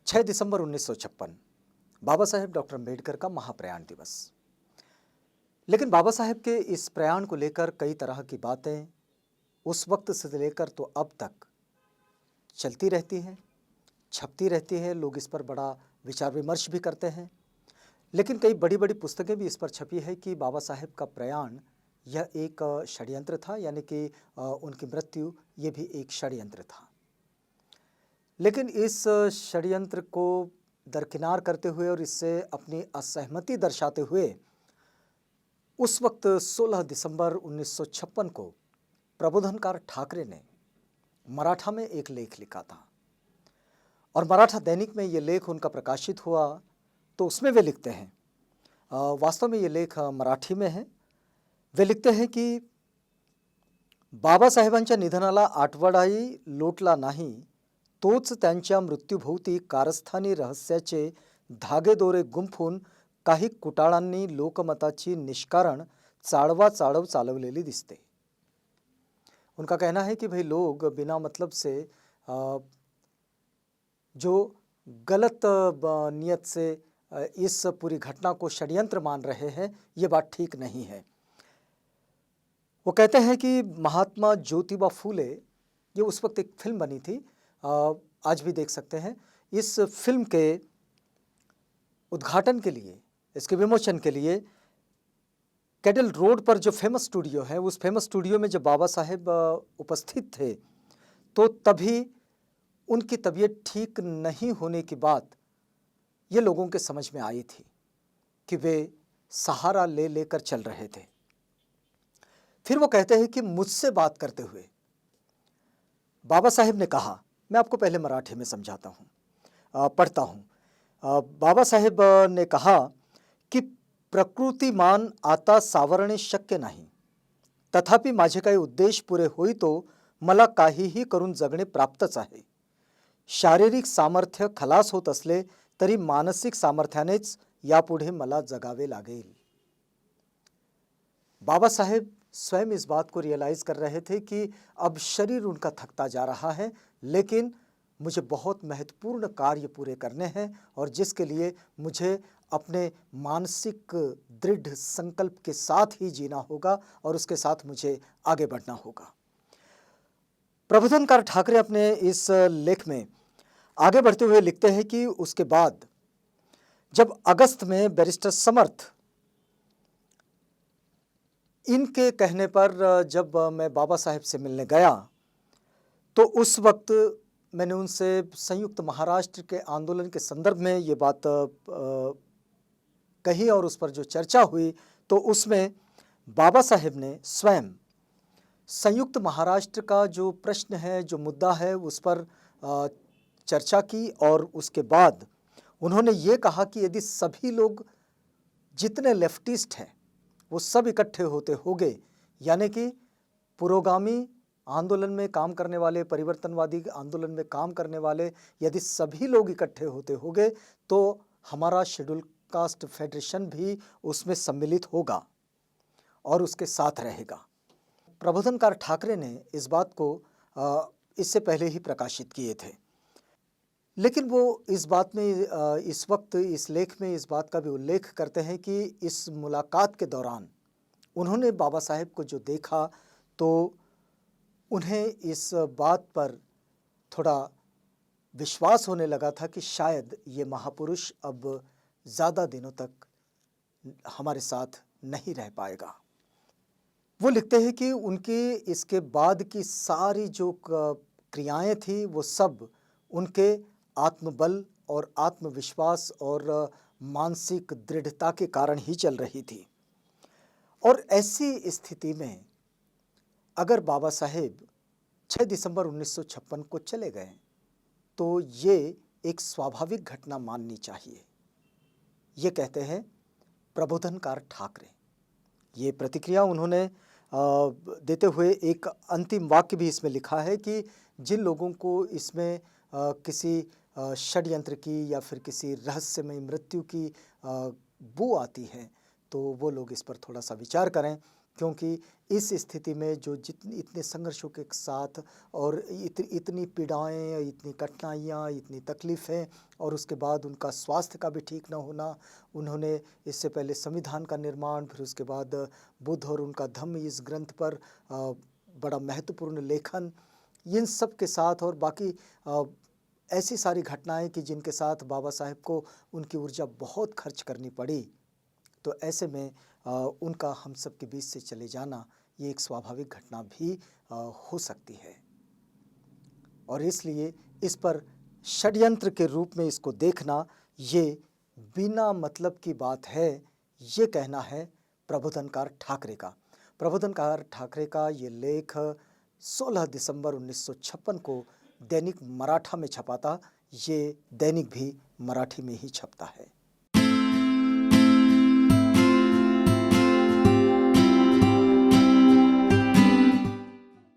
6 दिसंबर 1956 Baba Saheb doctor Ambedkar का महाप्रयाण दिवस। लेकिन बाबा साहेब के इस प्रयाण को लेकर कई तरह की बातें उस वक्त से लेकर तो अब तक चलती रहती हैं, छपती रहती है। लोग इस पर बड़ा विचार विमर्श भी करते हैं। लेकिन कई बड़ी बड़ी पुस्तकें भी इस पर छपी है कि बाबा साहेब का प्रयाण यह एक षड्यंत्र था, यानी कि उनकी मृत्यु ये भी एक षड्यंत्र था। लेकिन इस षड्यंत्र को दरकिनार करते हुए और इससे अपनी असहमति दर्शाते हुए उस वक्त 16 दिसंबर 1956 को प्रबोधनकार ठाकरे ने मराठा में एक लेख लिखा था और मराठा दैनिक में ये लेख उनका प्रकाशित हुआ। तो उसमें वे लिखते हैं, वास्तव में ये लेख मराठी में है। वे लिखते हैं कि बाबासाहेबांच्या निधनाला आठवडाही लोटला नाही, तोच त्यांच्या मृत्यूभोवती कारस्थानी रहस्याचे धागेदोरे गुंफून काही कुटाळांनी लोकमताची निष्कारण चाळवाचाळव चालवलेली दिसते। उनका कहना है कि भाई लोग बिना मतलब से जो गलत नियत से इस पूरी घटना को षड्यंत्र मान रहे हैं, ये बात ठीक नहीं है। वो कहते हैं कि महात्मा ज्योतिबा फूले, ये उस वक्त एक फिल्म बनी थी, आज भी देख सकते हैं। इस फिल्म के उद्घाटन के लिए, इसके विमोचन के लिए कैडल रोड पर जो फेमस स्टूडियो है, उस फेमस स्टूडियो में जब बाबा साहेब उपस्थित थे तो तभी उनकी तबीयत ठीक नहीं होने की बात ये लोगों के समझ में आई थी कि वे सहारा ले लेकर चल रहे थे। फिर वो कहते हैं कि मुझसे बात करते हुए बाबा साहेब ने कहा, मैं आपको पहले मराठी में समझाता हूँ, पढ़ता हूँ। बाबा साहेब ने कहा की प्रकृतिमान आता सावरणे शक्य नाही, तथापि माझे काही उद्देश पुरे होईतो मला काहीही करून जगणे प्राप्तच आहे। शारीरिक सामर्थ्य खलास होत असले तरी मानसिक सामर्थ्यानेच यापुढे मला जगावे लागेल। बाबा साहेब स्वयं इस बात को रियलाइज कर रहे थे कि अब शरीर उनका थकता जा रहा है, लेकिन मुझे बहुत महत्वपूर्ण कार्य पूरे करने हैं और जिसके लिए मुझे अपने मानसिक दृढ़ संकल्प के साथ ही जीना होगा और उसके साथ मुझे आगे बढ़ना होगा। प्रबोधनकार ठाकरे अपने इस लेख में आगे बढ़ते हुए लिखते हैं कि उसके बाद जब अगस्त में बैरिस्टर समर्थ, इनके कहने पर जब मैं बाबा साहेब से मिलने गया तो उस वक्त मैंने उनसे संयुक्त महाराष्ट्र के आंदोलन के संदर्भ में ये बात कही और उस पर जो चर्चा हुई तो उसमें बाबा साहेब ने स्वयं संयुक्त महाराष्ट्र का जो प्रश्न है, जो मुद्दा है, उस पर चर्चा की और उसके बाद उन्होंने ये कहा कि यदि सभी लोग जितने लेफ्टिस्ट हैं वो सब इकट्ठे होते होंगे, यानी कि पुरोगामी आंदोलन में काम करने वाले, परिवर्तनवादी आंदोलन में काम करने वाले, यदि सभी लोग इकट्ठे होते होंगे तो हमारा शेड्यूल कास्ट फेडरेशन भी उसमें सम्मिलित होगा और उसके साथ रहेगा। प्रबोधनकार ठाकरे ने इस बात को इससे पहले ही प्रकाशित किए थे, लेकिन वो इस बात में इस वक्त इस लेख में इस बात का भी उल्लेख करते हैं कि इस मुलाकात के दौरान उन्होंने बाबा साहेब को जो देखा तो उन्हें इस बात पर थोड़ा विश्वास होने लगा था कि शायद ये महापुरुष अब ज़्यादा दिनों तक हमारे साथ नहीं रह पाएगा। वो लिखते हैं कि उनके इसके बाद की सारी जो क्रियाएं थी वो सब उनके आत्मबल और आत्मविश्वास और मानसिक दृढ़ता के कारण ही चल रही थी। और ऐसी स्थिति में अगर बाबा साहेब 6 दिसंबर 1956 को चले गए तो ये एक स्वाभाविक घटना माननी चाहिए, ये कहते हैं प्रबोधनकार ठाकरे। ये प्रतिक्रिया उन्होंने देते हुए एक अंतिम वाक्य भी इसमें लिखा है कि जिन लोगों को इसमें किसी षड्यंत्र की या फिर किसी रहस्यमय मृत्यु की बू आती है तो वो लोग इस पर थोड़ा सा विचार करें, क्योंकि इस स्थिति में जो जितनी इतने संघर्षों के साथ और इतनी पीड़ाएं, इतनी कठिनाइयाँ, इतनी तकलीफ़ें और उसके बाद उनका स्वास्थ्य का भी ठीक ना होना, उन्होंने इससे पहले संविधान का निर्माण, फिर उसके बाद बुद्ध और उनका धम्म इस ग्रंथ पर बड़ा महत्वपूर्ण लेखन, इन सब के साथ और बाकी ऐसी सारी घटनाएं कि जिनके साथ बाबा साहेब को उनकी ऊर्जा बहुत खर्च करनी पड़ी। तो ऐसे में उनका हम सब के बीच से चले जाना ये एक स्वाभाविक घटना भी हो सकती है और इसलिए इस पर षड्यंत्र के रूप में इसको देखना ये बिना मतलब की बात है, ये कहना है प्रबोधनकार ठाकरे का। प्रबोधनकार ठाकरे का ये लेख 16 दिसंबर 1956 को दैनिक मराठा में छपा था। ये दैनिक भी मराठी में ही छपता है।